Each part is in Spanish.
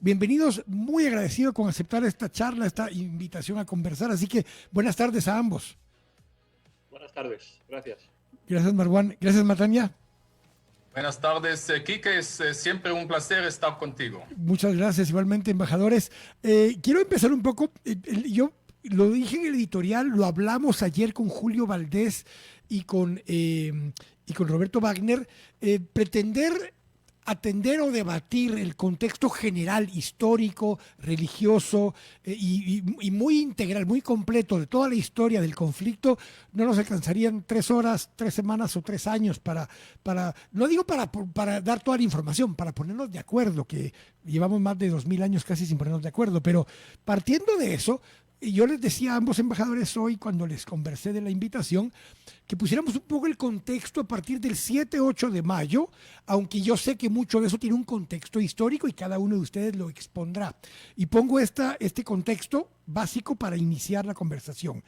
bienvenidos, muy agradecido con aceptar esta charla, esta invitación a conversar. Así que buenas tardes a ambos. Buenas tardes, gracias. Gracias, Marwan. Gracias, Matanya. Buenas tardes, Quique. Es siempre un placer estar contigo. Muchas gracias, igualmente, embajadores. Quiero empezar un poco. Yo lo dije en el editorial, lo hablamos ayer con Julio Valdés y con Roberto Wagner. Pretender atender o debatir el contexto general, histórico, religioso y muy integral, muy completo de toda la historia del conflicto, no nos alcanzarían 3 horas, 3 semanas o 3 años no digo para dar toda la información, para ponernos de acuerdo, que llevamos más de 2000 años casi sin ponernos de acuerdo, pero partiendo de eso, y yo les decía a ambos embajadores hoy, cuando les conversé de la invitación, que pusiéramos un poco el contexto a partir del 7-8 de mayo, aunque yo sé que mucho de eso tiene un contexto histórico y cada uno de ustedes lo expondrá. Y pongo este contexto básico para iniciar la conversación.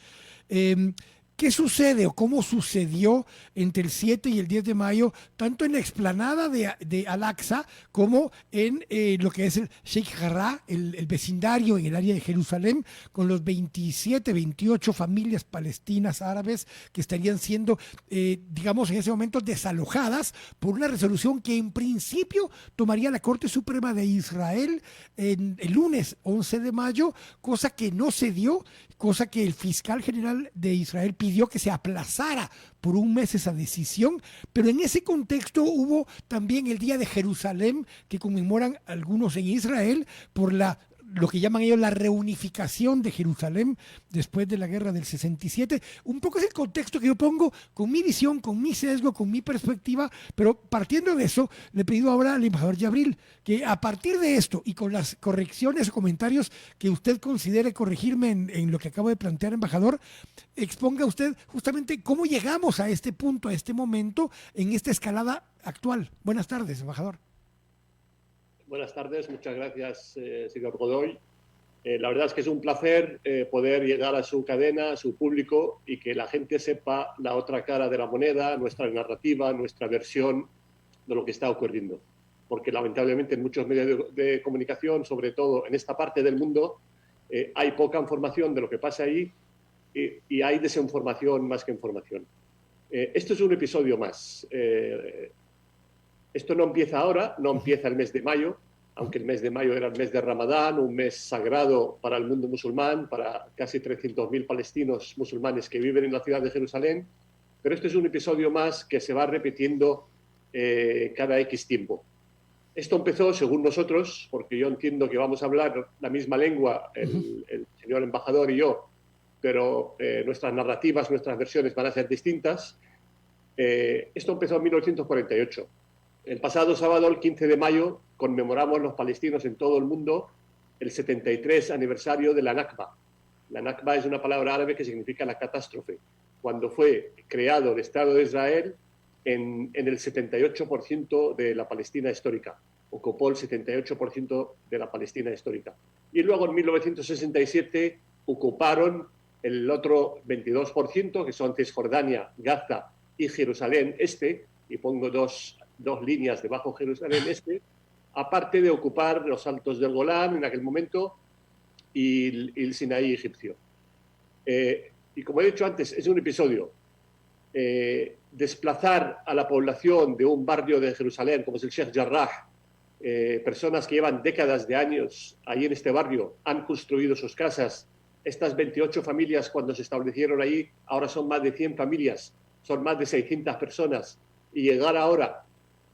¿Qué sucede o cómo sucedió entre el 7 y el 10 de mayo, tanto en la explanada de Al-Aqsa como en lo que es el Sheikh Jarrah, el vecindario en el área de Jerusalén, con los 27, 28 familias palestinas árabes que estarían siendo, digamos, en ese momento desalojadas por una resolución que en principio tomaría la Corte Suprema de Israel el lunes 11 de mayo, cosa que no se dio, cosa que el fiscal general de Israel pidió que se aplazara por un mes esa decisión, pero en ese contexto hubo también el Día de Jerusalén, que conmemoran algunos en Israel por lo que llaman ellos la reunificación de Jerusalén después de la guerra del 67. Un poco es el contexto que yo pongo con mi visión, con mi sesgo, con mi perspectiva, pero partiendo de eso, le he pedido ahora al embajador Yabril que a partir de esto y con las correcciones o comentarios que usted considere corregirme en lo que acabo de plantear, embajador, exponga usted justamente cómo llegamos a este punto, a este momento, en esta escalada actual. Buenas tardes, embajador. Buenas tardes, muchas gracias, señor Godoy. La verdad es que es un placer poder llegar a su cadena, a su público, y que la gente sepa la otra cara de la moneda, nuestra narrativa, nuestra versión de lo que está ocurriendo. Porque lamentablemente en muchos medios de comunicación, sobre todo en esta parte del mundo, hay poca información de lo que pasa ahí y hay desinformación más que información. Esto es un episodio más. Esto no empieza ahora, no empieza el mes de mayo, aunque el mes de mayo era el mes de Ramadán, un mes sagrado para el mundo musulmán, para casi 300.000 palestinos musulmanes que viven en la ciudad de Jerusalén, pero este es un episodio más que se va repitiendo cada X tiempo. Esto empezó, según nosotros, porque yo entiendo que vamos a hablar la misma lengua, el señor embajador y yo, pero nuestras narrativas, nuestras versiones van a ser distintas. Esto empezó en 1948. El pasado sábado, el 15 de mayo, conmemoramos los palestinos en todo el mundo el 73 aniversario de la Nakba. La Nakba es una palabra árabe que significa la catástrofe. Cuando fue creado el Estado de Israel en el 78% de la Palestina histórica. Ocupó el 78% de la Palestina histórica. Y luego en 1967 ocuparon el otro 22%, que son Cisjordania, Gaza y Jerusalén Este, y pongo dos líneas debajo de Jerusalén Este, aparte de ocupar los Altos del Golán en aquel momento y el Sinaí egipcio. Y como he dicho antes, es un episodio. Desplazar a la población de un barrio de Jerusalén, como es el Sheikh Jarrah, personas que llevan décadas de años ahí en este barrio, han construido sus casas. Estas 28 familias, cuando se establecieron ahí, ahora son más de 100 familias, son más de 600 personas. Y llegar ahora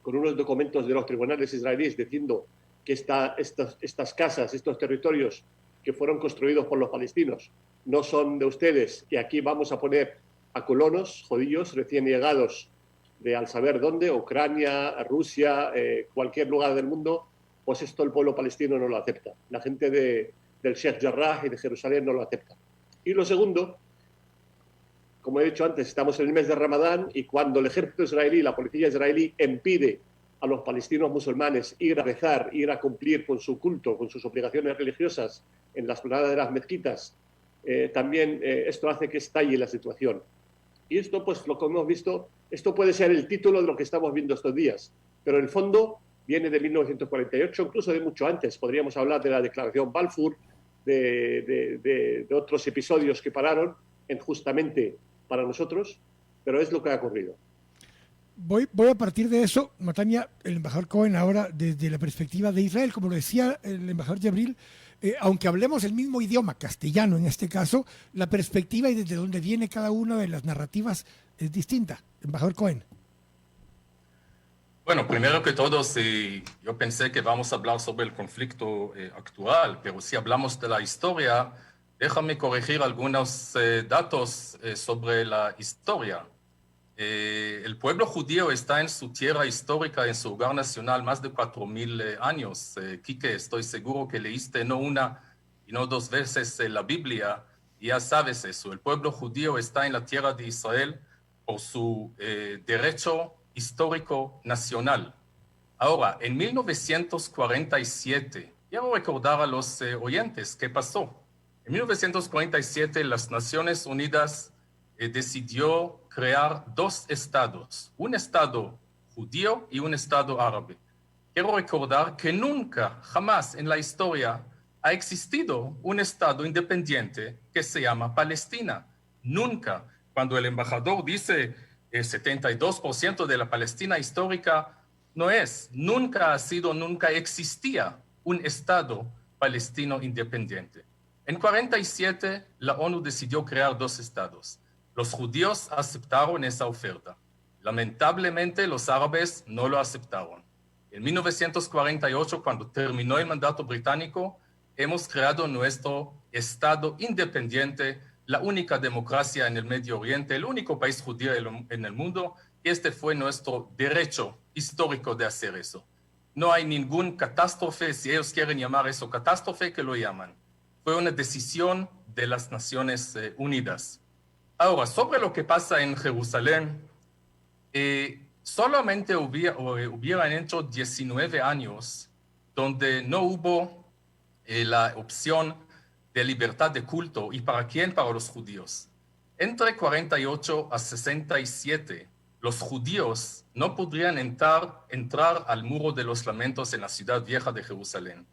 con unos documentos de los tribunales israelíes diciendo que estas casas, estos territorios que fueron construidos por los palestinos no son de ustedes, y aquí vamos a poner a colonos judíos recién llegados de al saber dónde, Ucrania, Rusia, cualquier lugar del mundo, pues esto el pueblo palestino no lo acepta. La gente del Sheikh Jarrah y de Jerusalén no lo acepta. Y lo segundo, como he dicho antes, estamos en el mes de Ramadán, y cuando el ejército israelí, la policía israelí, impide a los palestinos musulmanes ir a rezar, ir a cumplir con su culto, con sus obligaciones religiosas en la explanada de las mezquitas, también esto hace que estalle la situación. Y esto, pues lo que hemos visto, esto puede ser el título de lo que estamos viendo estos días, pero en el fondo viene de 1948, incluso de mucho antes. Podríamos hablar de la Declaración Balfour, de otros episodios que pararon justamente para nosotros, pero es lo que ha ocurrido. Voy a partir de eso, Matania, el embajador Cohen, ahora desde la perspectiva de Israel, como lo decía el embajador Jabril, aunque hablemos el mismo idioma, castellano en este caso, la perspectiva y desde dónde viene cada una de las narrativas es distinta. Embajador Cohen. Bueno, primero que todo, yo pensé que vamos a hablar sobre el conflicto actual, pero si hablamos de la historia, déjame corregir algunos datos sobre la historia. El pueblo judío está en su tierra histórica, en su hogar nacional, más de 4,000 años. Quique, estoy seguro que leíste no una y no dos veces la Biblia, y ya sabes eso. El pueblo judío está en la tierra de Israel por su derecho histórico nacional. Ahora, en 1947, quiero recordar a los oyentes qué pasó. En 1947, las Naciones Unidas decidió crear dos estados, un estado judío y un estado árabe. Quiero recordar que nunca, jamás en la historia ha existido un estado independiente que se llama Palestina. Nunca. Cuando el embajador dice 72% de la Palestina histórica, no es. Nunca ha sido, nunca existía un estado palestino independiente. En 1947, la ONU decidió crear dos estados. Los judíos aceptaron esa oferta. Lamentablemente, los árabes no lo aceptaron. En 1948, cuando terminó el mandato británico, hemos creado nuestro Estado independiente, la única democracia en el Medio Oriente, el único país judío en el mundo, y este fue nuestro derecho histórico de hacer eso. No hay ningún catástrofe, si ellos quieren llamar eso catástrofe, que lo llaman. Fue una decisión de las Naciones Unidas. Ahora, sobre lo que pasa en Jerusalén, solamente hubieran hecho 19 años donde no hubo la opción de libertad de culto. ¿Y para quién? Para los judíos. Entre 48 a 67, los judíos no podrían entrar al Muro de los Lamentos en la ciudad vieja de Jerusalén.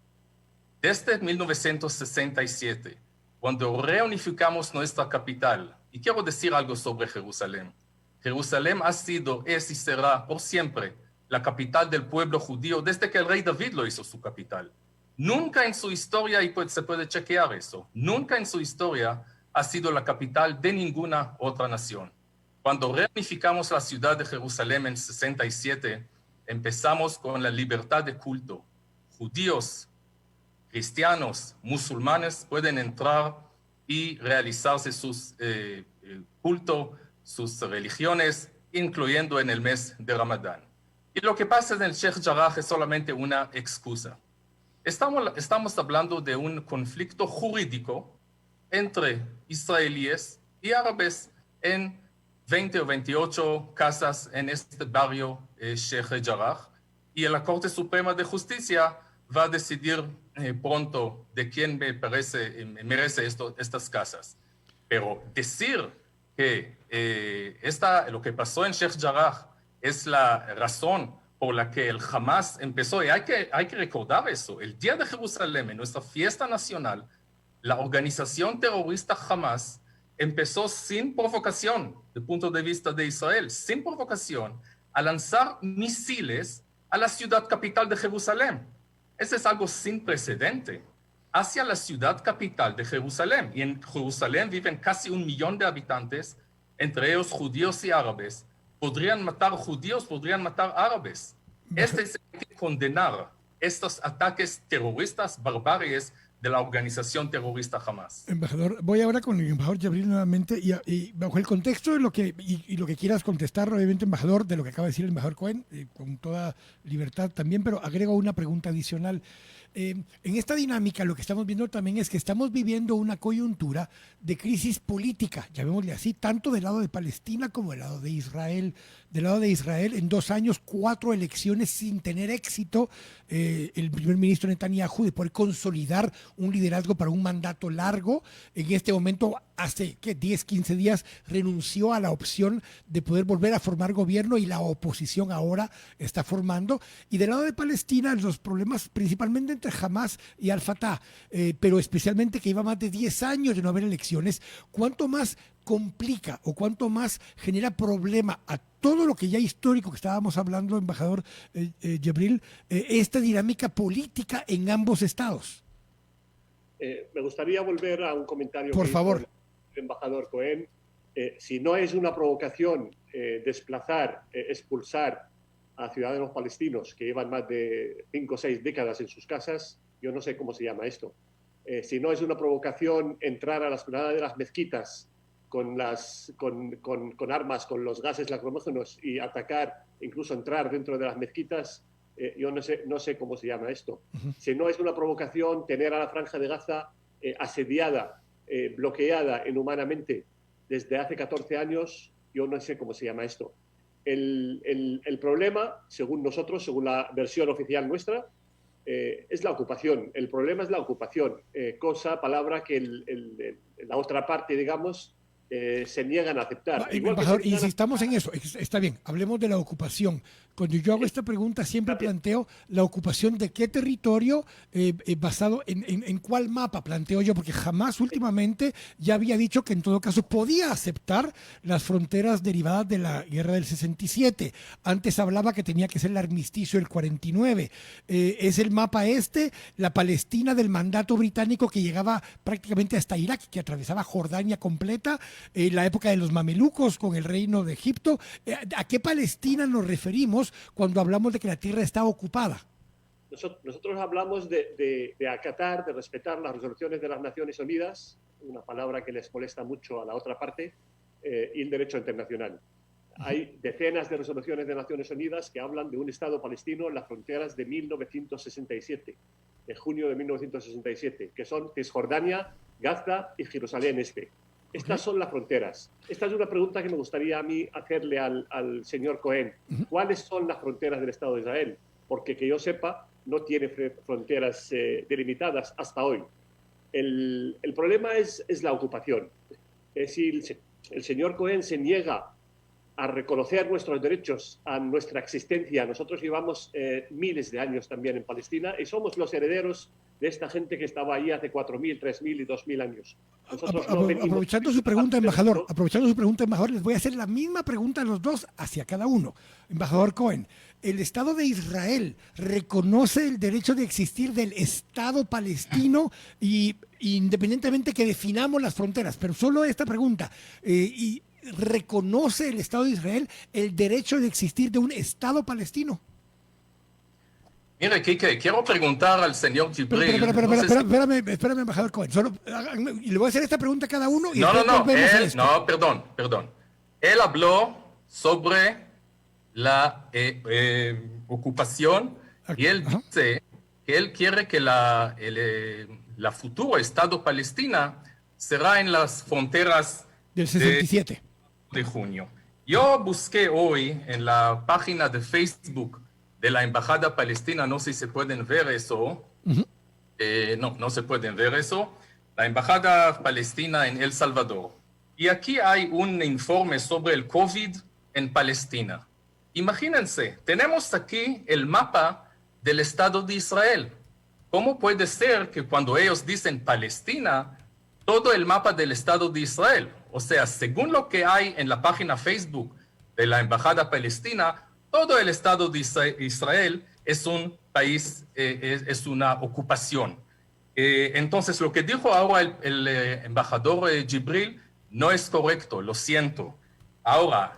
Desde 1967, cuando reunificamos nuestra capital, y quiero decir algo sobre Jerusalén. Jerusalén ha sido, es y será por siempre la capital del pueblo judío desde que el rey David lo hizo su capital. Nunca en su historia, y se puede chequear eso, nunca en su historia ha sido la capital de ninguna otra nación. Cuando reunificamos la ciudad de Jerusalén en 67, empezamos con la libertad de culto. Judíos, cristianos, musulmanes pueden entrar y realizarse sus cultos, sus religiones, incluyendo en el mes de Ramadán. Y lo que pasa en el Sheikh Jarrah es solamente una excusa. Estamos hablando de un conflicto jurídico entre israelíes y árabes en 20 o 28 casas en este barrio Sheikh Jarrah, y la Corte Suprema de Justicia va a decidir pronto de quién merece estas casas. Pero decir que lo que pasó en Sheikh Jarrah es la razón por la que el Hamas empezó, y hay que recordar eso, el Día de Jerusalén, en nuestra fiesta nacional, la organización terrorista Hamas empezó sin provocación, desde el punto de vista de Israel, sin provocación, a lanzar misiles a la ciudad capital de Jerusalén. Eso es algo sin precedente, hacia la ciudad capital de Jerusalén. Y en Jerusalén viven casi 1 millón de habitantes, entre ellos judíos y árabes. Podrían matar judíos, podrían matar árabes. Hay que condenar estos ataques terroristas, barbaries de la organización terrorista Hamas. Embajador, voy ahora con el embajador Jabril nuevamente y bajo el contexto de lo que quieras contestar, obviamente, embajador, de lo que acaba de decir el embajador Cohen, con toda libertad también, pero agrego una pregunta adicional. En esta dinámica lo que estamos viendo también es que estamos viviendo una coyuntura de crisis política, llamémosle así, tanto del lado de Palestina como del lado de Israel. Del lado de Israel, en 2 años, 4 elecciones sin tener éxito, el primer ministro Netanyahu, de poder consolidar un liderazgo para un mandato largo, en este momento hace, ¿qué? 10, 15 días renunció a la opción de poder volver a formar gobierno y la oposición ahora está formando. Y del lado de Palestina, los problemas principalmente entre Hamas y Al-Fatah, pero especialmente que lleva más de 10 años de no haber elecciones, ¿cuánto más complica o cuánto más genera problema a todo lo que ya histórico que estábamos hablando, embajador Jibril, esta dinámica política en ambos estados? Me gustaría volver a un comentario Por que favor. hizo el embajador Cohen. Si no es una provocación desplazar, expulsar a ciudadanos palestinos que llevan más de 5 o 6 décadas en sus casas, yo no sé cómo se llama esto. Si no es una provocación entrar a las planadas de las mezquitas con armas, con los gases lacrimógenos y atacar, incluso entrar dentro de las mezquitas, yo no sé cómo se llama esto. Si no es una provocación tener a la Franja de Gaza asediada, bloqueada inhumanamente desde hace 14 años, yo no sé cómo se llama esto. El problema, según nosotros, según la versión oficial nuestra, es la ocupación. El problema es la ocupación, palabra que la otra parte, digamos, se niegan a aceptar. Embajador, insistamos en eso, está bien, hablemos de la ocupación. Cuando yo hago esta pregunta siempre planteo la ocupación de qué territorio, basado en cuál mapa planteo yo, porque jamás últimamente ya había dicho que en todo caso podía aceptar las fronteras derivadas de la guerra del 67. Antes hablaba que tenía que ser el armisticio del 49. Es el mapa la Palestina del mandato británico que llegaba prácticamente hasta Irak, que atravesaba Jordania completa, la época de los mamelucos con el reino de Egipto. ¿A qué Palestina nos referimos cuando hablamos de que la tierra está ocupada? Nosotros hablamos de acatar, de respetar las resoluciones de las Naciones Unidas, una palabra que les molesta mucho a la otra parte, y el derecho internacional. Hay decenas de resoluciones de Naciones Unidas que hablan de un Estado palestino en las fronteras de 1967, de junio de 1967, que son Cisjordania, Gaza y Jerusalén Este. Estas son las fronteras. Esta es una pregunta que me gustaría a mí hacerle al señor Cohen. ¿Cuáles son las fronteras del Estado de Israel? Porque que yo sepa, no tiene fronteras delimitadas hasta hoy. El problema es la ocupación. Si el señor Cohen se niega a reconocer nuestros derechos, a nuestra existencia, nosotros llevamos miles de años también en Palestina y somos los herederos de esta gente que estaba ahí hace 4.000, 3.000 y 2.000 años. Aprovechando su pregunta, embajador, les voy a hacer la misma pregunta a los dos, hacia cada uno. Embajador Cohen, ¿el Estado de Israel reconoce el derecho de existir del Estado palestino y independientemente que definamos las fronteras? Pero solo esta pregunta, ¿reconoce el Estado de Israel el derecho de existir de un Estado palestino? Mire, Quique, quiero preguntar al señor Jibril. Espérame, embajador Cohen. Y le voy a hacer esta pregunta a cada uno. Y perdón. Él habló sobre la ocupación y él dice que él quiere que la futura Estado Palestina será en las fronteras del 67 de junio. Yo busqué hoy en la página de Facebook de la Embajada Palestina, no sé si se pueden ver eso. No se pueden ver eso. La Embajada Palestina en El Salvador. Y aquí hay un informe sobre el COVID en Palestina. Imagínense, tenemos aquí el mapa del Estado de Israel. ¿Cómo puede ser que cuando ellos dicen Palestina, todo el mapa del Estado de Israel? O sea, según lo que hay en la página Facebook de la Embajada Palestina, todo el Estado de Israel es un país, es una ocupación. Entonces, lo que dijo ahora el embajador Jibril no es correcto, lo siento. Ahora,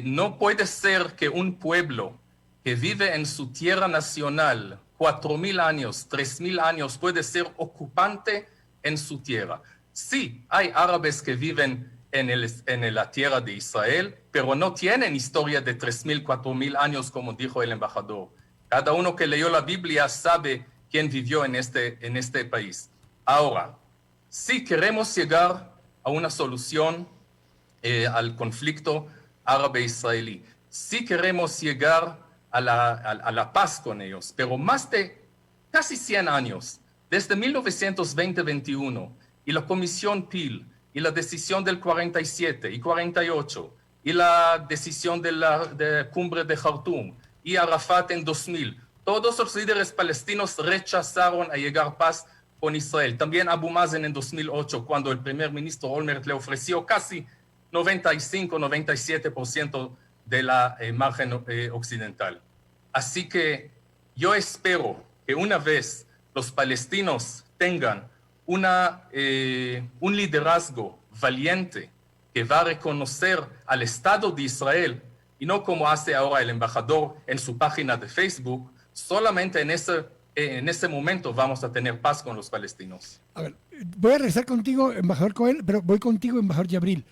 no puede ser que un pueblo que vive en su tierra nacional 4.000 años, 3.000 años, puede ser ocupante en su tierra. Sí, hay árabes que viven en la tierra de Israel, pero no tienen historia de 3.000, 4.000 años, como dijo el embajador. Cada uno que leyó la Biblia sabe quién vivió en este país. Ahora, si queremos llegar a una solución al conflicto árabe-israelí, si queremos llegar a la paz con ellos, pero más de casi 100 años, desde 1920-21, y la Comisión Peel, y la decisión del 47 y 48, y la decisión de la cumbre de Jartum, y Arafat en 2000, todos los líderes palestinos rechazaron a llegar paz con Israel. También Abu Mazen en 2008, cuando el primer ministro Olmert le ofreció casi 95-97% de la margen occidental. Así que yo espero que una vez los palestinos tengan un liderazgo valiente que va a reconocer al Estado de Israel, y no como hace ahora el embajador en su página de Facebook, solamente en ese momento vamos a tener paz con los palestinos. A ver, voy a regresar contigo, embajador Cohen, pero voy contigo, embajador Yabril.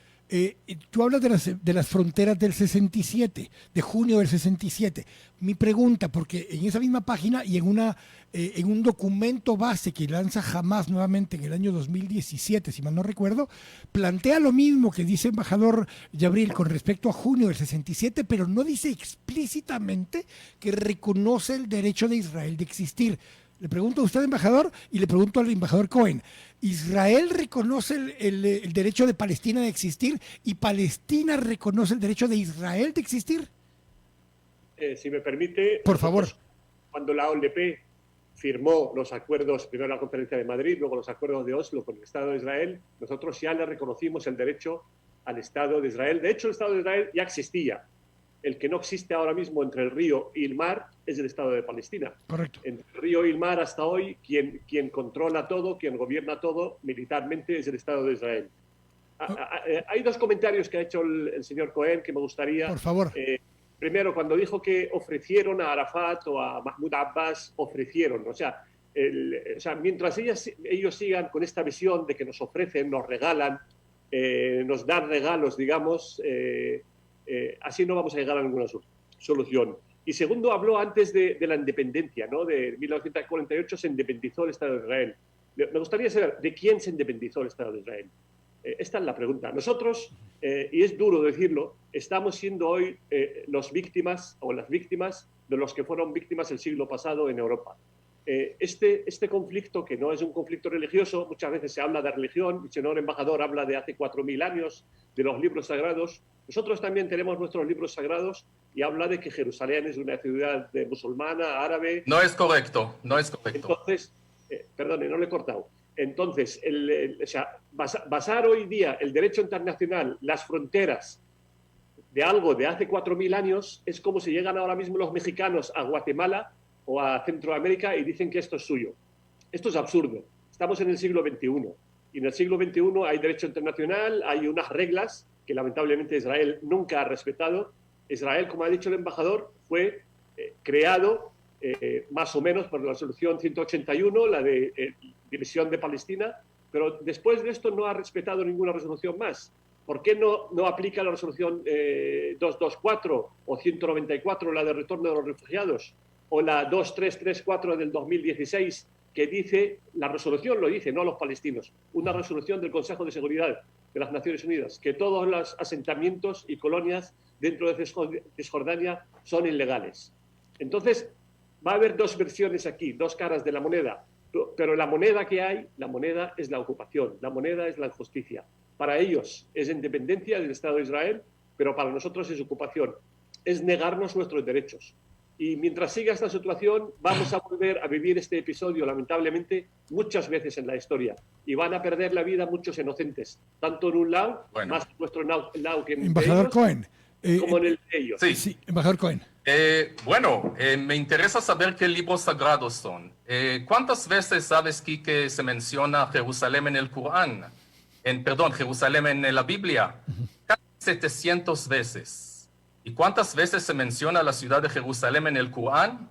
Tú hablas de las fronteras del 67, de junio del 67. Mi pregunta, porque en esa misma página y en un documento base que lanza Hamas nuevamente en el año 2017, si mal no recuerdo, plantea lo mismo que dice embajador Yabril con respecto a junio del 67, pero no dice explícitamente que reconoce el derecho de Israel de existir. Le pregunto a usted, embajador, y le pregunto al embajador Cohen. ¿Israel reconoce el derecho de Palestina de existir y Palestina reconoce el derecho de Israel de existir? Si me permite, por favor. Cuando la OLP firmó los acuerdos, primero la Conferencia de Madrid, luego los acuerdos de Oslo con el Estado de Israel, nosotros ya le reconocimos el derecho al Estado de Israel. De hecho, el Estado de Israel ya existía. El que no existe ahora mismo entre el río y el mar es el Estado de Palestina. Correcto. Entre el río y el mar hasta hoy, quien controla todo, quien gobierna todo militarmente es el Estado de Israel. Hay dos comentarios que ha hecho el señor Cohen que me gustaría... Por favor. Primero, cuando dijo que ofrecieron a Arafat o a Mahmoud Abbas, ofrecieron. O sea, mientras ellos sigan con esta visión de que nos ofrecen, nos regalan, nos dan regalos, digamos... así no vamos a llegar a ninguna solución. Y segundo, habló antes de la independencia, ¿no? De 1948 se independizó el Estado de Israel. Me gustaría saber de quién se independizó el Estado de Israel. Esta es la pregunta. Nosotros, y es duro decirlo, estamos siendo hoy las víctimas de los que fueron víctimas el siglo pasado en Europa. Este conflicto, que no es un conflicto religioso, muchas veces se habla de religión, el señor embajador habla de hace 4.000 años, de los libros sagrados. Nosotros también tenemos nuestros libros sagrados y habla de que Jerusalén es una ciudad musulmana, árabe. No es correcto, no es correcto. Entonces, perdone, no le he cortado. Entonces, basar hoy día el derecho internacional, las fronteras, de algo de hace 4.000 años, es como si llegan ahora mismo los mexicanos a Guatemala o a Centroamérica y dicen que esto es suyo. Esto es absurdo. Estamos en el siglo XXI. Y en el siglo XXI hay derecho internacional, hay unas reglas que lamentablemente Israel nunca ha respetado. Israel, como ha dicho el embajador, fue creado más o menos por la resolución 181, la de división de Palestina, pero después de esto no ha respetado ninguna resolución más. ¿Por qué no aplica la resolución 224 o 194, la de retorno de los refugiados, o la 2334 del 2016, que dice, la resolución lo dice, no a los palestinos, una resolución del Consejo de Seguridad de las Naciones Unidas, que todos los asentamientos y colonias dentro de Cisjordania son ilegales? Entonces, va a haber dos versiones aquí, dos caras de la moneda, pero la moneda que hay, la moneda es la ocupación, la moneda es la injusticia. Para ellos es independencia del Estado de Israel, pero para nosotros es ocupación, es negarnos nuestros derechos. Y mientras siga esta situación, vamos a volver a vivir este episodio, lamentablemente, muchas veces en la historia. Y van a perder la vida muchos inocentes, tanto en un lado, más en nuestro lado que en embajador ellos, Cohen, como en el de ellos. Sí, embajador Cohen. Me interesa saber qué libros sagrados son. ¿Cuántas veces sabes, Quique, se menciona Jerusalén en el Corán? Jerusalén en la Biblia. Casi 700 veces. ¿Y cuántas veces se menciona la ciudad de Jerusalén en el Corán?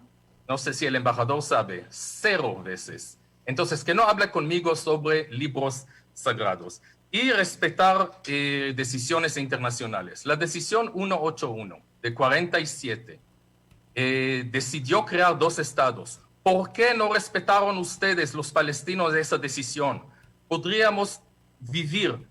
No sé si el embajador sabe, 0 veces. Entonces, que no hable conmigo sobre libros sagrados. Y respetar decisiones internacionales. La decisión 181 de 47 decidió crear 2 estados. ¿Por qué no respetaron ustedes, los palestinos, esa decisión? Podríamos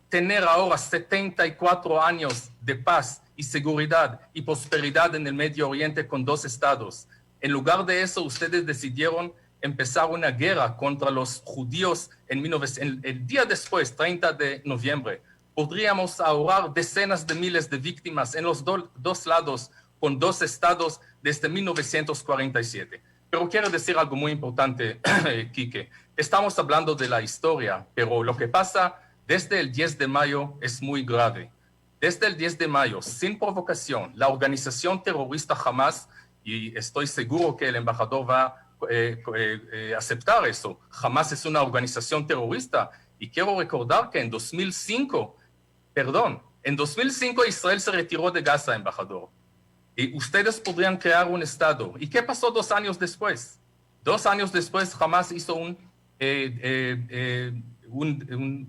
tener ahora 74 años de paz y seguridad y prosperidad en el Medio Oriente con 2 estados. En lugar de eso, ustedes decidieron empezar una guerra contra los judíos el día después, 30 de noviembre, podríamos ahorrar decenas de miles de víctimas en los dos lados con dos estados desde 1947. Pero quiero decir algo muy importante, Quique. Estamos hablando de la historia, pero lo que pasa desde el 10 de mayo es muy grave. Desde el 10 de mayo, sin provocación, la organización terrorista Hamas, y estoy seguro que el embajador va a aceptar eso, Hamas es una organización terrorista, y quiero recordar que en 2005 Israel se retiró de Gaza, embajador. Y ustedes podrían crear un Estado. ¿Y qué pasó 2 años después? 2 años después, Hamas hizo un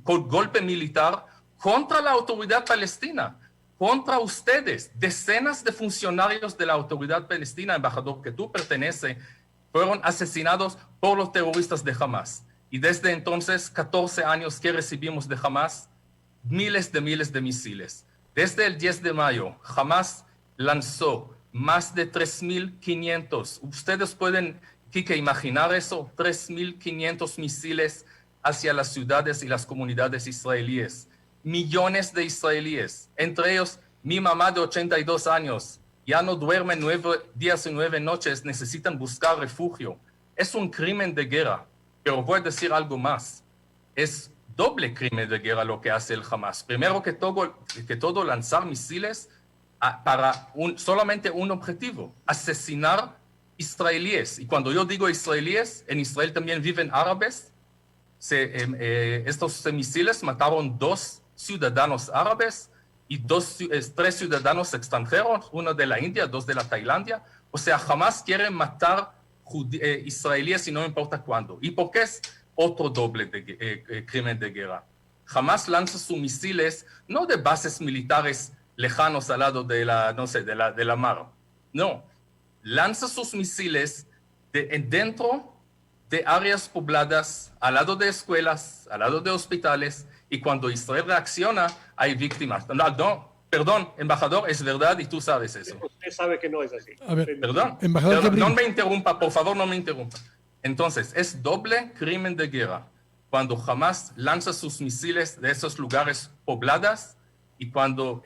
golpe militar contra la autoridad palestina, contra ustedes. Decenas de funcionarios de la autoridad palestina, embajador, que tú perteneces, fueron asesinados por los terroristas de Hamas. Y desde entonces, 14 años que recibimos de Hamas, miles de misiles. Desde el 10 de mayo, Hamas lanzó más de 3.500. Ustedes pueden, Quique, imaginar eso, 3.500 misiles hacia las ciudades y las comunidades israelíes. Millones de israelíes, entre ellos mi mamá de 82 años, ya no duerme 9 días y 9 noches, necesitan buscar refugio. Es un crimen de guerra, pero voy a decir algo más. Es doble crimen de guerra lo que hace el Hamas. Primero que todo lanzar misiles para solamente un objetivo, asesinar israelíes. Y cuando yo digo israelíes, en Israel también viven árabes. Estos misiles mataron 2 ciudadanos árabes y 3 ciudadanos extranjeros, 1 de la India, 2 de la Tailandia. O sea, Hamas quiere matar israelíes y no importa cuándo. ¿Y por qué es otro doble crimen de guerra? Hamas lanza sus misiles no de bases militares lejanos al lado de la mar. No, lanza sus misiles dentro de áreas pobladas, al lado de escuelas, al lado de hospitales, y cuando Israel reacciona, hay víctimas. Perdón, embajador, es verdad y tú sabes eso. Usted sabe que no es así. A ver, Perdón, embajador, no me interrumpa, por favor, no me interrumpa. Entonces, es doble crimen de guerra cuando Hamas lanza sus misiles de esos lugares poblados y cuando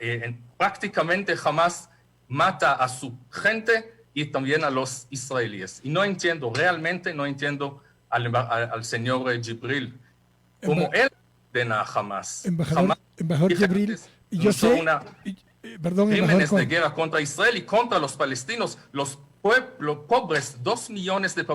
prácticamente Hamas mata a su gente y también a los israelíes. Y no entiendo, realmente no entiendo al señor Jibril, cómo él ordena a Hamas. Embajador Jibril, yo sé, perdón, crímenes de guerra contra Israel y contra los palestinos, los pobres 2 millones de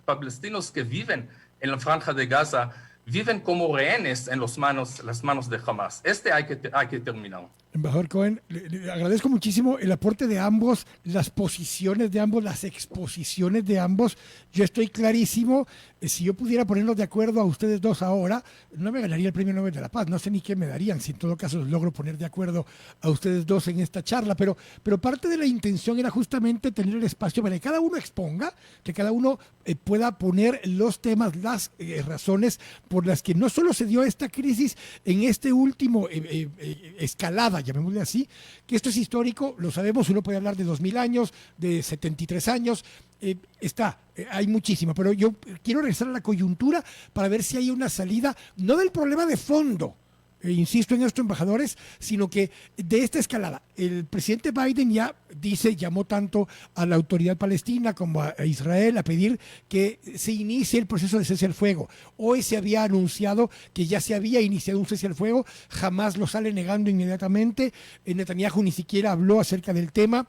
palestinos que viven en la franja de Gaza, viven como rehenes en las manos de Hamas. Hay que terminar. Embajador Cohen, le agradezco muchísimo el aporte de ambos, las posiciones de ambos, las exposiciones de ambos. Yo estoy clarísimo, si yo pudiera ponerlos de acuerdo a ustedes dos ahora, no me ganaría el Premio Nobel de la Paz. No sé ni qué me darían, si en todo caso logro poner de acuerdo a ustedes dos en esta charla, pero parte de la intención era justamente tener el espacio para que cada uno exponga, que cada uno pueda poner los temas, las razones por las que no solo se dio esta crisis en este último escalada, llamémosle así, que esto es histórico, lo sabemos, uno puede hablar de 2000 años, de 73 años, hay muchísimo, pero yo quiero regresar a la coyuntura para ver si hay una salida, no del problema de fondo, insisto en esto, embajadores, sino que de esta escalada. El presidente Biden ya llamó tanto a la autoridad palestina como a Israel a pedir que se inicie el proceso de cese al fuego. Hoy se había anunciado que ya se había iniciado un cese al fuego, jamás lo sale negando inmediatamente, Netanyahu ni siquiera habló acerca del tema.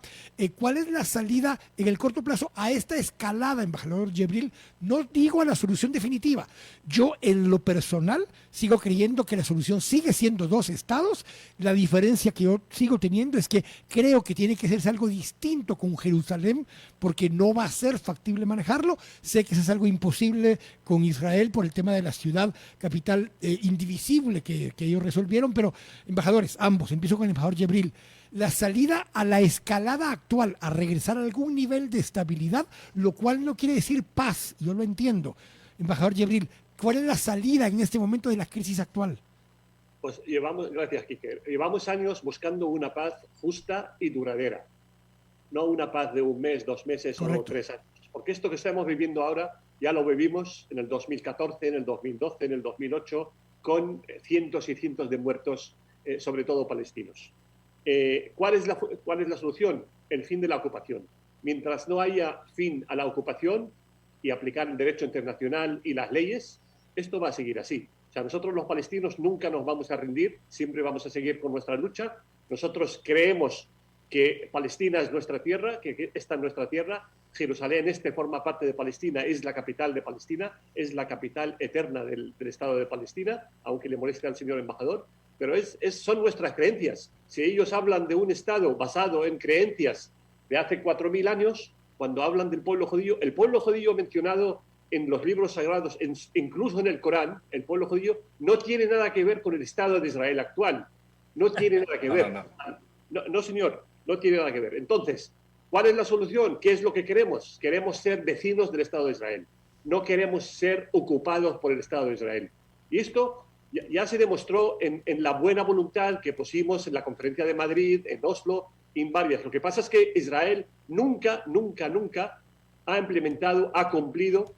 ¿Cuál es la salida en el corto plazo a esta escalada, embajador Jibril? No digo a la solución definitiva. Yo, en lo personal, sigo creyendo que la solución sigue siendo 2 estados. La diferencia que yo sigo teniendo es que creo que tiene que hacerse algo distinto con Jerusalén, porque no va a ser factible manejarlo. Sé que eso es algo imposible con Israel por el tema de la ciudad capital indivisible que ellos resolvieron, pero embajadores, ambos, empiezo con el embajador Jibril, la salida a la escalada actual, a regresar a algún nivel de estabilidad, lo cual no quiere decir paz, yo lo entiendo. Embajador Jibril, ¿cuál es la salida en este momento de la crisis actual? Pues gracias, Quique, llevamos años buscando una paz justa y duradera, no una paz de 1 mes, 2 meses. Correcto. O 3 años, porque esto que estamos viviendo ahora ya lo vivimos en el 2014, en el 2012, en el 2008, con cientos y cientos de muertos sobre todo palestinos. ¿Cuál es la solución? El fin de la ocupación. Mientras no haya fin a la ocupación y aplicar el derecho internacional y las leyes, esto va a seguir así. O sea, nosotros los palestinos nunca nos vamos a rendir, siempre vamos a seguir con nuestra lucha. Nosotros creemos que Palestina es nuestra tierra, que esta es nuestra tierra. Jerusalén forma parte de Palestina, es la capital de Palestina, es la capital eterna del Estado de Palestina, aunque le moleste al señor embajador, pero son nuestras creencias. Si ellos hablan de un Estado basado en creencias de hace 4.000 años, cuando hablan del pueblo judío, el pueblo judío mencionado en los libros sagrados, incluso en el Corán, el pueblo judío no tiene nada que ver con el Estado de Israel actual. No tiene nada que ver. No, señor, no tiene nada que ver. Entonces, ¿cuál es la solución? ¿Qué es lo que queremos? Queremos ser vecinos del Estado de Israel. No queremos ser ocupados por el Estado de Israel. Y esto ya se demostró en la buena voluntad que pusimos en la Conferencia de Madrid, en Oslo, en varias. Lo que pasa es que Israel nunca ha implementado, ha cumplido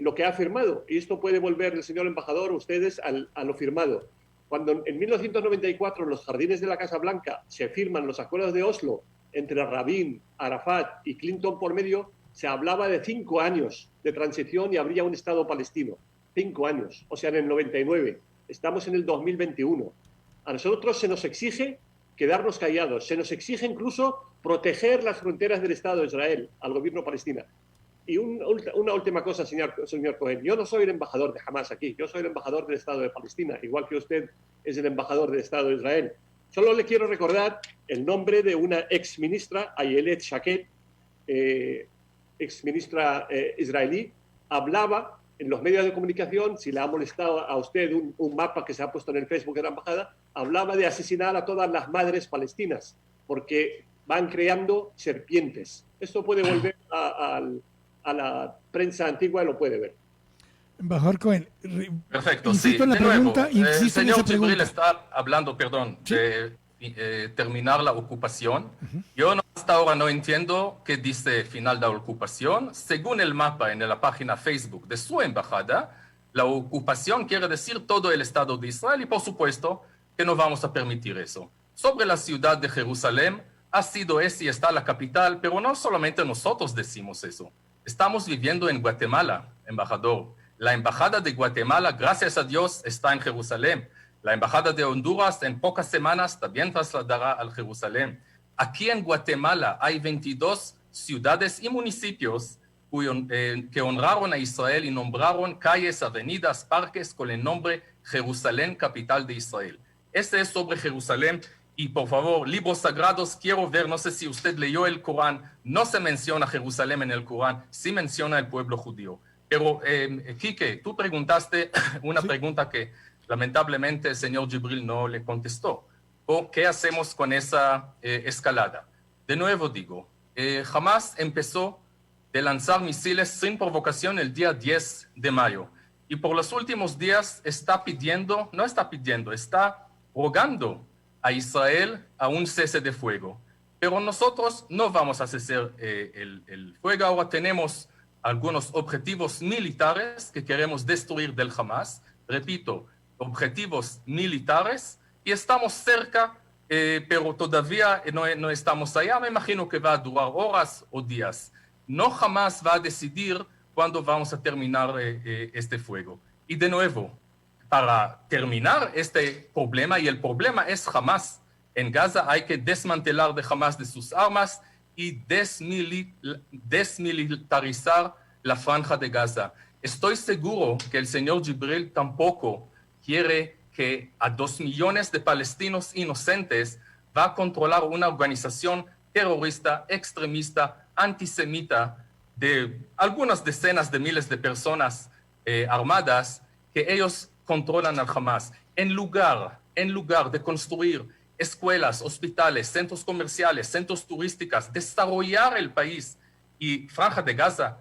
lo que ha firmado. Y esto puede volver el señor embajador, ustedes, a lo firmado. Cuando en 1994 en los jardines de la Casa Blanca se firman los acuerdos de Oslo entre Rabin, Arafat y Clinton por medio, se hablaba de 5 años de transición y habría un Estado palestino. 5 años, o sea, en el 99. Estamos en el 2021. A nosotros se nos exige quedarnos callados, se nos exige incluso proteger las fronteras del Estado de Israel, al gobierno palestino. Y una última cosa, señor Cohen. Yo no soy el embajador de Hamas aquí, yo soy el embajador del Estado de Palestina, igual que usted es el embajador del Estado de Israel. Solo le quiero recordar el nombre de una exministra, Ayelet Shaked, exministra israelí, hablaba en los medios de comunicación, si le ha molestado a usted un mapa que se ha puesto en el Facebook de la embajada, hablaba de asesinar a todas las madres palestinas, porque van creando serpientes. Esto puede volver a la prensa antigua y lo puede ver. Embajador Cohen, perfecto, insisto sí. En la de pregunta, nuevo, insisto en señor esa Jibril pregunta. está hablando, perdón, ¿Sí? de terminar la ocupación. Yo hasta ahora no entiendo qué dice final de la ocupación. Según el mapa en la página Facebook de su embajada, la ocupación quiere decir todo el Estado de Israel y por supuesto que no vamos a permitir eso. Sobre la ciudad de Jerusalén, ha sido, es y está la capital, pero no solamente nosotros decimos eso. Estamos viviendo en Guatemala, embajador. La embajada de Guatemala, gracias a Dios, está en Jerusalén. La embajada de Honduras en pocas semanas también trasladará a Jerusalén. Aquí en Guatemala hay 22 ciudades y municipios que honraron a Israel y nombraron calles, avenidas, parques con el nombre Jerusalén, capital de Israel. Este es sobre Jerusalén. Y por favor, libros sagrados, quiero ver, no sé si usted leyó el Corán, no se menciona Jerusalén en el Corán, sí menciona el pueblo judío. Pero, Quique, tú preguntaste una pregunta que lamentablemente el señor Jibril no le contestó. ¿Qué hacemos con esa escalada? De nuevo digo, Hamas empezó de lanzar misiles sin provocación el día 10 de mayo. Y por los últimos días está rogando a Israel a un cese de fuego. Pero nosotros no vamos a cesar el fuego. Ahora tenemos algunos objetivos militares que queremos destruir del Hamas. Repito, objetivos militares, y estamos cerca, pero todavía no estamos allá. Me imagino que va a durar horas o días. No Hamas va a decidir cuándo vamos a terminar este fuego. Y de nuevo, para terminar este problema, y el problema es Hamas. En Gaza hay que desmantelar de Hamas de sus armas y desmilitarizar la franja de Gaza. Estoy seguro que el señor Jibril tampoco quiere que a 2 millones de palestinos inocentes va a controlar una organización terrorista, extremista, antisemita de algunas decenas de miles de personas armadas que ellos controlan al Hamas. En lugar de construir escuelas, hospitales, centros comerciales, centros turísticos, desarrollar el país, y Franja de Gaza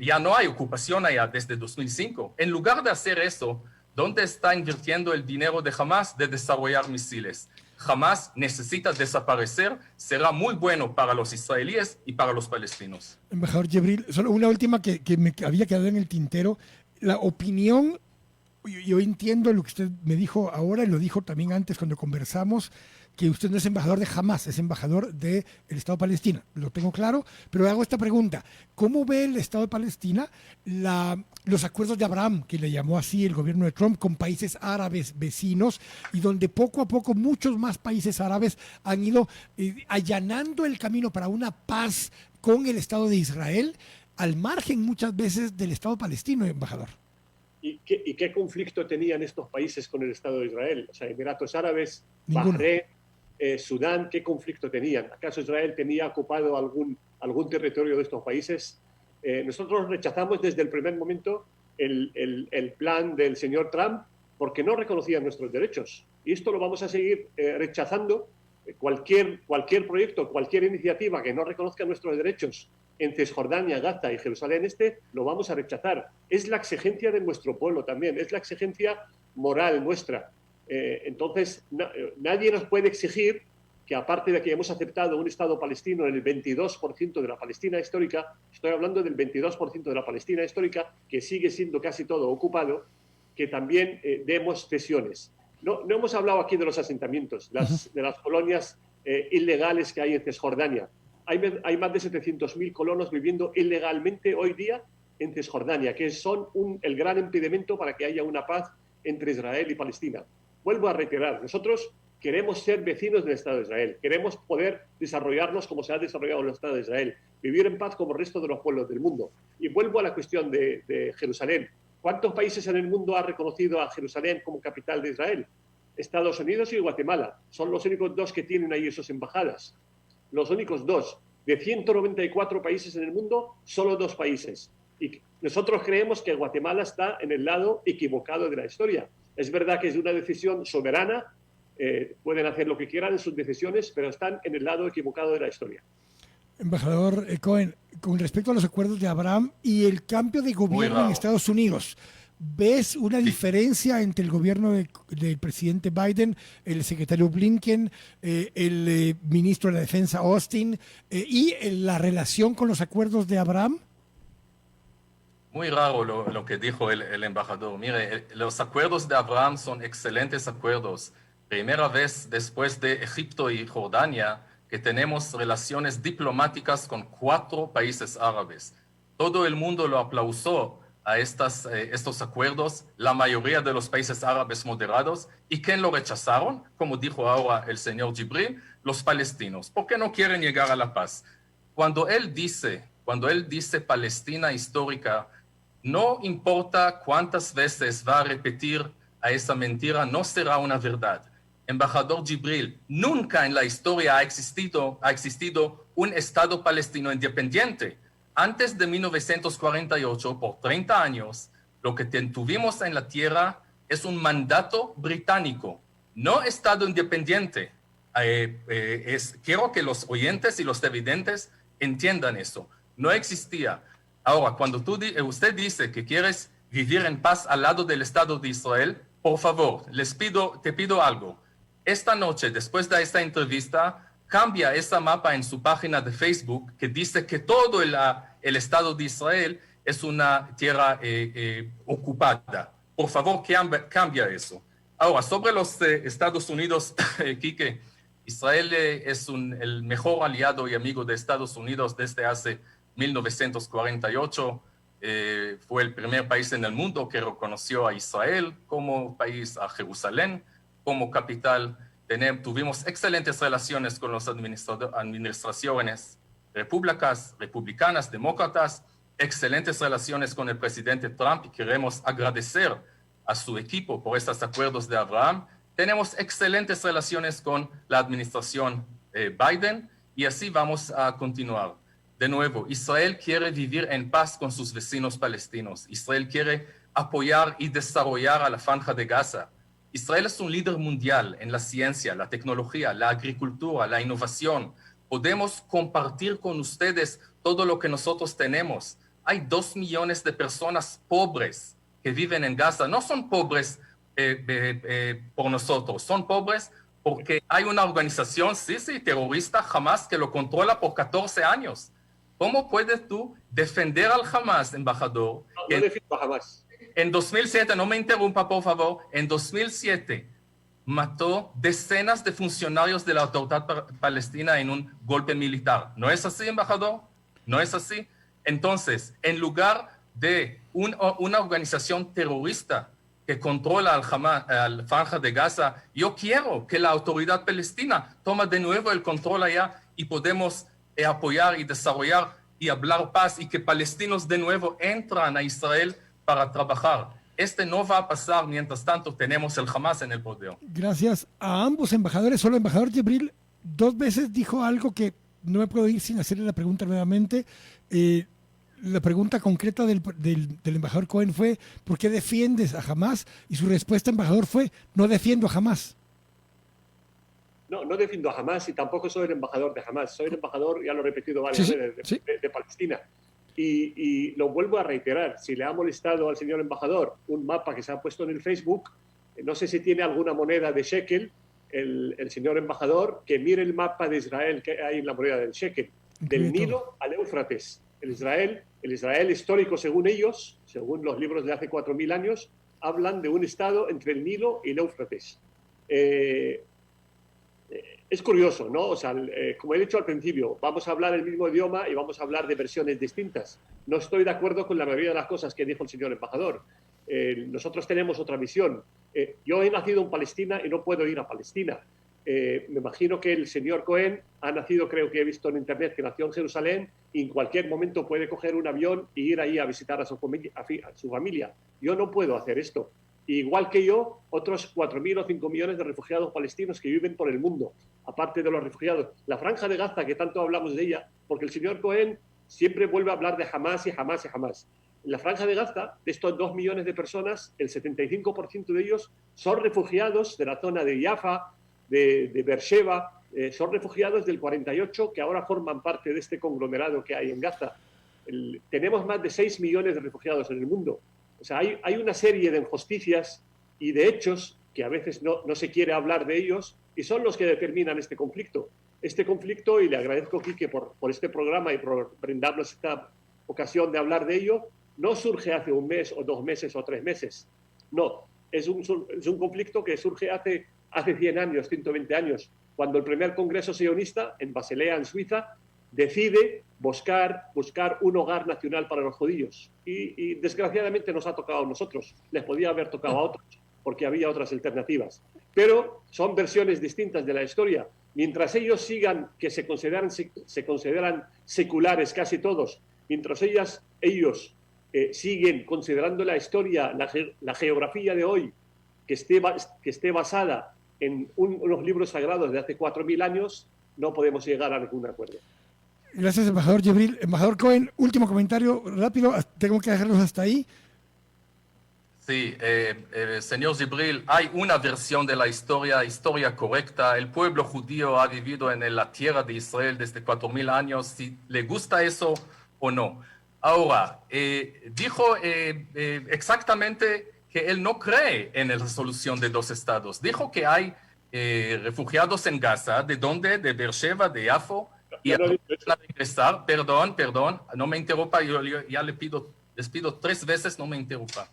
ya no hay ocupación allá desde 2005. En lugar de hacer eso, ¿dónde está invirtiendo el dinero de Hamas de desarrollar misiles? Hamas necesita desaparecer, será muy bueno para los israelíes y para los palestinos. Embajador Jibril, solo una última que me había quedado en el tintero. La opinión Yo entiendo lo que usted me dijo ahora y lo dijo también antes cuando conversamos, que usted no es embajador de Hamás, es embajador del Estado de Palestina. Lo tengo claro, pero hago esta pregunta. ¿Cómo ve el Estado de Palestina los acuerdos de Abraham, que le llamó así el gobierno de Trump, con países árabes vecinos, y donde poco a poco muchos más países árabes han ido allanando el camino para una paz con el Estado de Israel, al margen muchas veces del Estado palestino, embajador? ¿Y qué conflicto tenían estos países con el Estado de Israel? O sea, Emiratos Árabes, Ninguno. Bahrein, Sudán, ¿qué conflicto tenían? ¿Acaso Israel tenía ocupado algún territorio de estos países? Nosotros rechazamos desde el primer momento el plan del señor Trump porque no reconocía nuestros derechos. Y esto lo vamos a seguir rechazando. Cualquier proyecto, cualquier iniciativa que no reconozca nuestros derechos en Cisjordania, Gaza y Jerusalén Este, lo vamos a rechazar. Es la exigencia de nuestro pueblo también, es la exigencia moral nuestra. Entonces, nadie nos puede exigir que, aparte de que hemos aceptado un Estado palestino en el 22% de la Palestina histórica, estoy hablando del 22% de la Palestina histórica, que sigue siendo casi todo ocupado, que también demos cesiones. No hemos hablado aquí de los asentamientos, de las colonias ilegales que hay en Cisjordania. Hay más de 700.000 colonos viviendo ilegalmente hoy día en Cisjordania, que son el gran impedimento para que haya una paz entre Israel y Palestina. Vuelvo a reiterar, nosotros queremos ser vecinos del Estado de Israel, queremos poder desarrollarnos como se ha desarrollado el Estado de Israel, vivir en paz como el resto de los pueblos del mundo. Y vuelvo a la cuestión de Jerusalén. ¿Cuántos países en el mundo han reconocido a Jerusalén como capital de Israel? Estados Unidos y Guatemala. Son los únicos dos que tienen ahí esas embajadas. Los únicos dos. De 194 países en el mundo, solo 2 países. Y nosotros creemos que Guatemala está en el lado equivocado de la historia. Es verdad que es una decisión soberana, pueden hacer lo que quieran en sus decisiones, pero están en el lado equivocado de la historia. Embajador Cohen, con respecto a los acuerdos de Abraham y el cambio de gobierno en Estados Unidos, ¿ves una diferencia entre el gobierno del presidente Biden, el secretario Blinken, el ministro de la Defensa Austin y la relación con los acuerdos de Abraham? Muy raro lo que dijo el embajador. Mire, los acuerdos de Abraham son excelentes acuerdos. Primera vez después de Egipto y Jordania que tenemos relaciones diplomáticas con 4 países árabes. Todo el mundo lo aplaudó a estos acuerdos, la mayoría de los países árabes moderados. ¿Y quién lo rechazaron? Como dijo ahora el señor Jibril, los palestinos, porque no quieren llegar a la paz. Cuando él dice Palestina histórica, no importa cuántas veces va a repetir a esa mentira, no será una verdad. Embajador Jibril, nunca en la historia ha existido un Estado palestino independiente. Antes de 1948, por 30 años, lo que tuvimos en la tierra es un mandato británico, no Estado independiente. Quiero que los oyentes y los televidentes entiendan eso. No existía. Ahora, cuando usted dice que quieres vivir en paz al lado del Estado de Israel, por favor, te pido algo. Esta noche, después de esta entrevista, cambia esa mapa en su página de Facebook que dice que todo el Estado de Israel es una tierra ocupada. Por favor, cambia eso. Ahora, sobre los Estados Unidos, Quique, Israel es el mejor aliado y amigo de Estados Unidos desde hace 1948. Fue el primer país en el mundo que reconoció a Israel como país, a Jerusalén como capital. Tuvimos excelentes relaciones con las administraciones republicanas, demócratas, excelentes relaciones con el presidente Trump y queremos agradecer a su equipo por estos acuerdos de Abraham. Tenemos excelentes relaciones con la administración Biden y así vamos a continuar. De nuevo, Israel quiere vivir en paz con sus vecinos palestinos. Israel quiere apoyar y desarrollar a la Franja de Gaza. Israel es un líder mundial en la ciencia, la tecnología, la agricultura, la innovación. Podemos compartir con ustedes todo lo que nosotros tenemos. Hay 2 millones de personas pobres que viven en Gaza. No son pobres por nosotros, son pobres porque hay una organización, terrorista, Hamas, que lo controla por 14 años. ¿Cómo puedes tú defender al Hamas, embajador? No defiendo a Hamas. en 2007, no me interrumpa por favor, en 2007 mató decenas de funcionarios de la autoridad palestina en un golpe militar. ¿No es así, embajador? ¿No es así? Entonces, en lugar de una organización terrorista que controla al Franja de Gaza, yo quiero que la autoridad palestina tome de nuevo el control allá y podemos apoyar y desarrollar y hablar paz y que palestinos de nuevo entran a Israel para trabajar. No va a pasar mientras tanto tenemos el Hamas en el poder. Gracias a ambos embajadores. Solo el embajador Jibril 2 veces dijo algo que no me puedo ir sin hacerle la pregunta nuevamente. La pregunta concreta del embajador Cohen fue ¿por qué defiendes a Hamas? Y su respuesta, embajador, fue no defiendo a Hamas. No defiendo a Hamas y tampoco soy el embajador de Hamas. Soy el embajador, ya lo he repetido varias veces, de Palestina. Y lo vuelvo a reiterar, si le ha molestado al señor embajador un mapa que se ha puesto en el Facebook, no sé si tiene alguna moneda de shekel, el señor embajador, que mire el mapa de Israel que hay en la moneda del shekel, del Nilo al Éufrates. El Israel histórico, según ellos, según los libros de hace 4.000 años, hablan de un estado entre el Nilo y el Éufrates. Es curioso, ¿no? O sea, como he dicho al principio, vamos a hablar el mismo idioma y vamos a hablar de versiones distintas. No estoy de acuerdo con la mayoría de las cosas que dijo el señor embajador. Nosotros tenemos otra visión. Yo he nacido en Palestina y no puedo ir a Palestina. Me imagino que el señor Cohen ha nacido, creo que he visto en internet que nació en Jerusalén y en cualquier momento puede coger un avión e ir ahí a visitar a su familia. Yo no puedo hacer esto. Igual que yo, otros 4.000 o 5 millones de refugiados palestinos que viven por el mundo, aparte de los refugiados. La Franja de Gaza, que tanto hablamos de ella, porque el señor Cohen siempre vuelve a hablar de Hamas y Hamas y Hamas. En la Franja de Gaza, de estos 2 millones de personas, el 75% de ellos son refugiados de la zona de Jaffa, de Beersheba, son refugiados del 48 que ahora forman parte de este conglomerado que hay en Gaza. Tenemos más de 6 millones de refugiados en el mundo. O sea, hay una serie de injusticias y de hechos que a veces no se quiere hablar de ellos y son los que determinan este conflicto. Este conflicto, y le agradezco, Quique, por este programa y por brindarnos esta ocasión de hablar de ello, no surge hace 1 mes o 2 meses o 3 meses. No, es un conflicto que surge hace 100 años, 120 años, cuando el primer congreso sionista en Basilea, en Suiza, decide buscar un hogar nacional para los judíos. Y desgraciadamente nos ha tocado a nosotros. Les podía haber tocado a otros, porque había otras alternativas. Pero son versiones distintas de la historia. Mientras ellos sigan, que se consideran seculares casi todos, mientras ellos siguen considerando la historia, la geografía de hoy, que esté basada en unos libros sagrados de hace 4.000 años, no podemos llegar a ningún acuerdo. Gracias, embajador Jibril. Embajador Cohen, último comentario rápido, tengo que dejarlos hasta ahí. Sí, señor Jibril, hay una versión de la historia correcta. El pueblo judío ha vivido en la tierra de Israel desde 4.000 años, si le gusta eso o no. Ahora, dijo exactamente que él no cree en la solución de 2 estados. Dijo que hay refugiados en Gaza, ¿de dónde? De Beersheba, de Jaffa. Y a regresar, perdón, no me interrumpa, yo ya les pido 3 veces, no me interrumpa.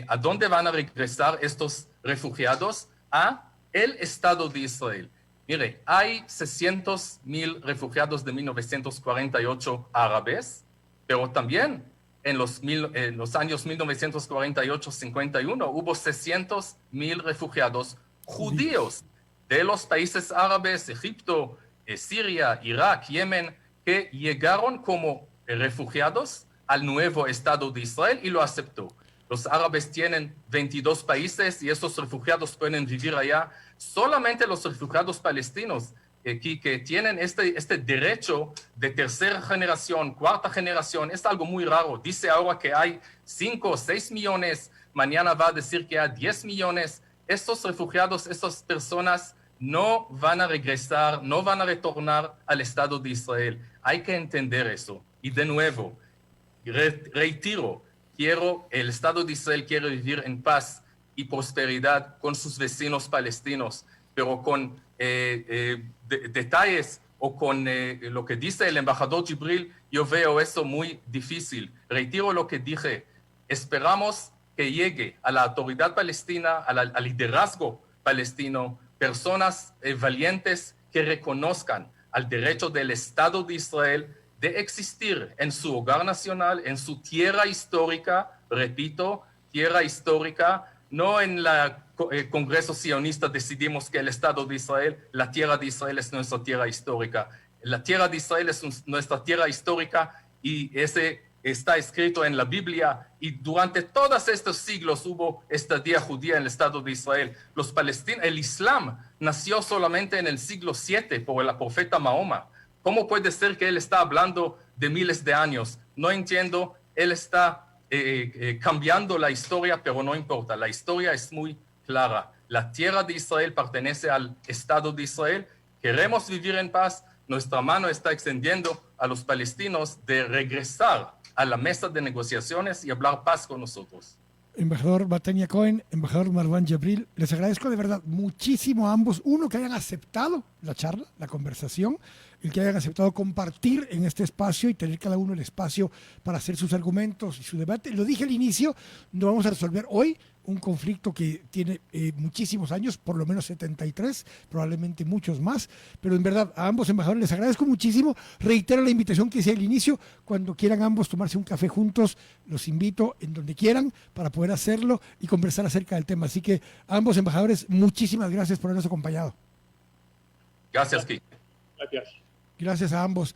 ¿A dónde van a regresar estos refugiados? A el Estado de Israel. Mire, hay 600.000 refugiados de 1948 árabes, pero también en los años 1948-51 hubo 600.000 refugiados judíos de los países árabes, Egipto, Siria, Irak, Yemen, que llegaron como refugiados al nuevo Estado de Israel y lo aceptó. Los árabes tienen 22 países y esos refugiados pueden vivir allá. Solamente los refugiados palestinos que tienen este derecho de 3ª generación, 4ª generación, es algo muy raro. Dice ahora que hay 5 o 6 millones, mañana va a decir que hay 10 millones. Estos refugiados, estas personas no van a regresar, no van a retornar al Estado de Israel. Hay que entender eso. Y de nuevo, reitero, el Estado de Israel quiere vivir en paz y prosperidad con sus vecinos palestinos, pero con detalles o con lo que dice el embajador Jibril, yo veo eso muy difícil. Retiro lo que dije. Esperamos que llegue a la autoridad palestina, al liderazgo palestino, personas valientes que reconozcan al derecho del Estado de Israel de existir en su hogar nacional, en su tierra histórica, repito, tierra histórica, no en el Congreso sionista decidimos que el Estado de Israel, la tierra de Israel es nuestra tierra histórica. La tierra de Israel es nuestra tierra histórica y ese está escrito en la Biblia y durante todos estos siglos hubo estadía judía en el Estado de Israel. Los palestinos, el Islam nació solamente en el siglo VII por el profeta Mahoma. ¿Cómo puede ser que él está hablando de miles de años? No entiendo, él está cambiando la historia, pero no importa, la historia es muy clara. La tierra de Israel pertenece al Estado de Israel. Queremos vivir en paz. Nuestra mano está extendiendo a los palestinos de regresar a la mesa de negociaciones y hablar paz con nosotros. Embajador Matania Cohen, embajador Marwan Jabril, les agradezco de verdad muchísimo a ambos, uno, que hayan aceptado la charla, la conversación, el que hayan aceptado compartir en este espacio y tener cada uno el espacio para hacer sus argumentos y su debate. Lo dije al inicio, no vamos a resolver hoy un conflicto que tiene muchísimos años, por lo menos 73, probablemente muchos más, pero en verdad a ambos embajadores les agradezco muchísimo. Reitero la invitación que hice al inicio, cuando quieran ambos tomarse un café juntos, los invito en donde quieran para poder hacerlo y conversar acerca del tema. Así que a ambos embajadores, muchísimas gracias por habernos acompañado. Gracias, Kike. Gracias. Gracias a ambos.